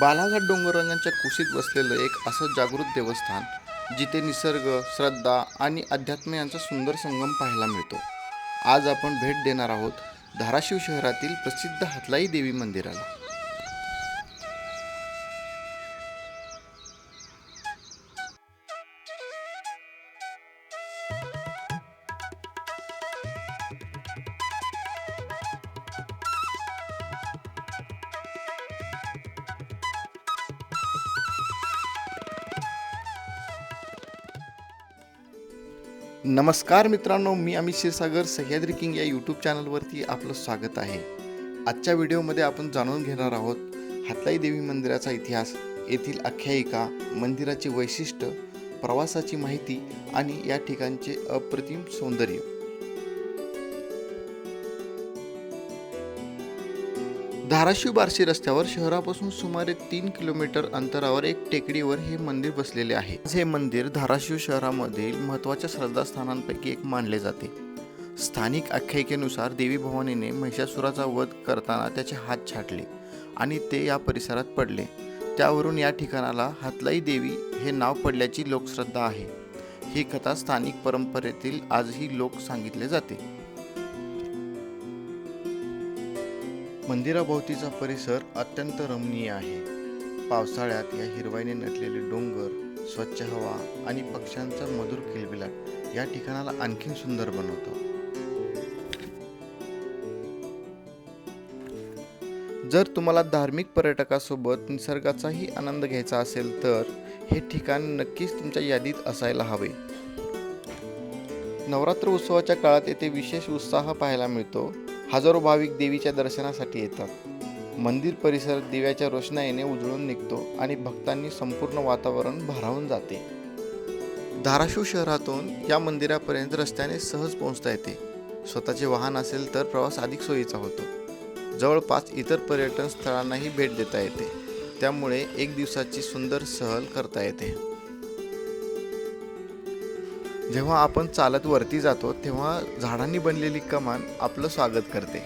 बालाघाट डोंगररांगांच्या कुशीत बसलेलं एक असं जागृत देवस्थान जिथे निसर्ग, श्रद्धा आणि अध्यात्म यांचा सुंदर संगम पाहायला मिळतो. आज आपण भेट देणार आहोत धाराशिव शहरातील प्रसिद्ध हातलाई देवी मंदिराला. नमस्कार मित्रांनो, मी अमित क्षीरसागर सह्याद्री किंग या यूट्यूब चॅनलवरती आपलं स्वागत आहे. आजच्या व्हिडिओमध्ये आपण जाणून घेणार आहोत हातलाई देवी मंदिराचा इतिहास, येथील आख्यायिका, मंदिराचे वैशिष्ट्य, प्रवासाची माहिती आणि या ठिकाणचे अप्रतिम सौंदर्य. धाराशिव बार्शी रस्त्यावर शहरापासून सुमारे 3 किलोमीटर अंतरावर एक टेकडीवर हे मंदिर बसलेले आहे. हे मंदिर धाराशिव शहरामधील महत्त्वाच्या श्रद्धास्थानांपैकी एक मानले जाते. स्थानिक आख्यायिकेनुसार देवी भवानीने महिषासुराचा वध करताना त्याचे हात छाटले आणि ते या परिसरात पडले. त्यावरून या ठिकाणाला हातलाई देवी हे नाव पडल्याची लोकश्रद्धा आहे. ही कथा स्थानिक परंपरेतील आजही लोक सांगितले जाते. मंदिराभोवतीचा परिसर अत्यंत रमणीय आहे. पावसाळ्यात या हिरवाईने नटलेले डोंगर, स्वच्छ हवा आणि पक्ष्यांचा मधुर किलबिलाट या ठिकाणाला आणखीन सुंदर बनवतो. जर तुम्हाला धार्मिक पर्यटकासोबत निसर्गाचाही आनंद घ्यायचा असेल तर हे ठिकाण नक्कीच तुमच्या यादीत असायला हवे. नवरात्र उत्सवाच्या काळात येथे विशेष उत्साह पाहायला मिळतो. हजारो भाविक देवीच्या दर्शनासाठी येतात. मंदिर परिसर दिव्याच्या रोषणाईने उजळून निघतो आणि भक्तांनी संपूर्ण वातावरण भारावून जाते. धाराशिव शहरातून या मंदिरापर्यंत रस्त्याने सहज पोहोचता येते. स्वतःचे वाहन असेल तर प्रवास अधिक सोयीचा होतो. जवळपास इतर पर्यटन स्थळांनाही भेट देता येते. त्यामुळे एक दिवसाची सुंदर सहल करता येते. जेव्हा आपण चालत वरती जातो तेव्हा झाडांनी बनलेली कमान आपलं स्वागत करते.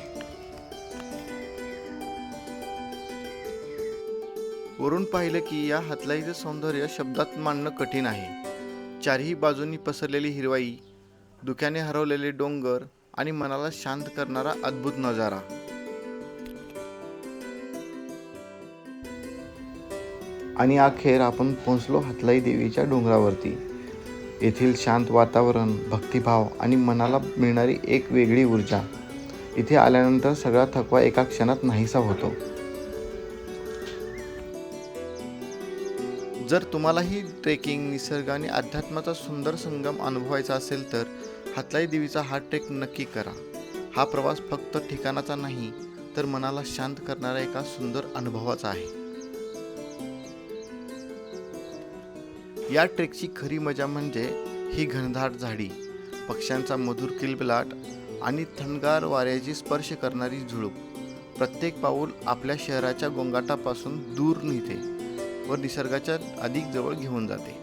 वरून पाहिलं की या हातलाईचं सौंदर्य शब्दात मांडणं कठीण आहे. चारही बाजूंनी पसरलेली हिरवाई, धुक्याने हरवलेले डोंगर आणि मनाला शांत करणारा अद्भुत नजारा. आणि अखेर आपण पोहोचलो हातलाई देवीच्या डोंगरावरती. येथील शांत वातावरण, भक्तिभाव आणि मनाला मिळणारी एक वेगळी ऊर्जा. इथे आल्यानंतर सगळा थकवा एका क्षणात नाहीसा होतो. जर तुम्हालाही ट्रेकिंग, निसर्ग आणि अध्यात्माचा सुंदर संगम अनुभवायचा असेल तर हातलाई देवीचा हा ट्रेक नक्की करा. हा प्रवास फक्त ठिकाणाचा नाही तर मनाला शांत करणारा एका सुंदर अनुभवाचा आहे. या ट्रेकची खरी मजा म्हणजे ही घनदाट झाडी, पक्ष्यांचा मधुर किलबिलाट आणि थंडगार वाऱ्याची स्पर्श करणारी झुळूक. प्रत्येक पाऊल आपल्या शहराच्या गोंगाटापासून दूर नेते व निसर्गाच्या अधिक जवळ घेऊन जाते.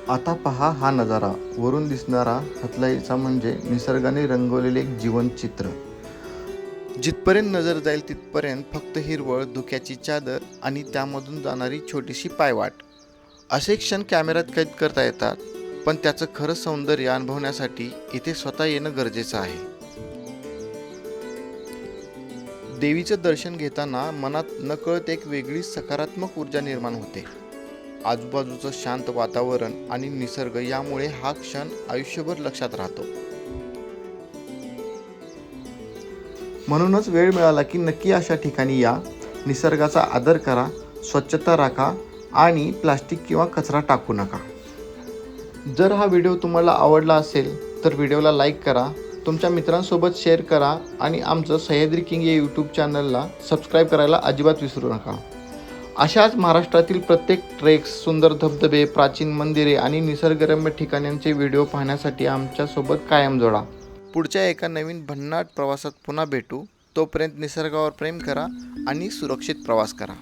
आता पहा हा नजारा. वरून दिसणारा हातलाईचा म्हणजे निसर्गाने रंगवलेले एक जिवंत चित्र. जिथपर्यंत नजर जाईल तिथपर्यंत फक्त हिरवळ, धुक्याची चादर आणि त्यामधून जाणारी छोटीशी पायवाट. असे क्षण कॅमेऱ्यात कैद करता येतात, पण त्याचं खरं सौंदर्य अनुभवण्यासाठी इथे स्वतः येणं गरजेचं आहे. देवीचं दर्शन घेताना मनात नकळत एक वेगळी सकारात्मक ऊर्जा निर्माण होते. आजूबाजूचं शांत वातावरण आणि निसर्ग यामुळे हा क्षण आयुष्यभर लक्षात राहतो. म्हणूनच वेळ मिळाला की नक्की अशा ठिकाणी या. निसर्गाचा आदर करा, स्वच्छता राखा आणि प्लास्टिक किंवा कचरा टाकू नका. जर हा व्हिडिओ तुम्हाला आवडला असेल तर व्हिडिओला लाईक करा, तुमच्या मित्रांसोबत शेअर करा आणि आमचं सह्याद्री किंग या यूट्यूब चॅनलला सबस्क्राईब करायला अजिबात विसरू नका. अशाच महाराष्ट्रातील प्रत्येक ट्रेक्स, सुंदर धबधबे, प्राचीन मंदिरे आणि निसर्गरम्य ठिकाणांचे व्हिडिओ पाहण्यासाठी आमच्यासोबत कायम जोडा. पुढच्या एका नवीन भन्नाट प्रवासात पुन्हा भेटू. तोपर्यंत निसर्गावर प्रेम करा आणि सुरक्षित प्रवास करा.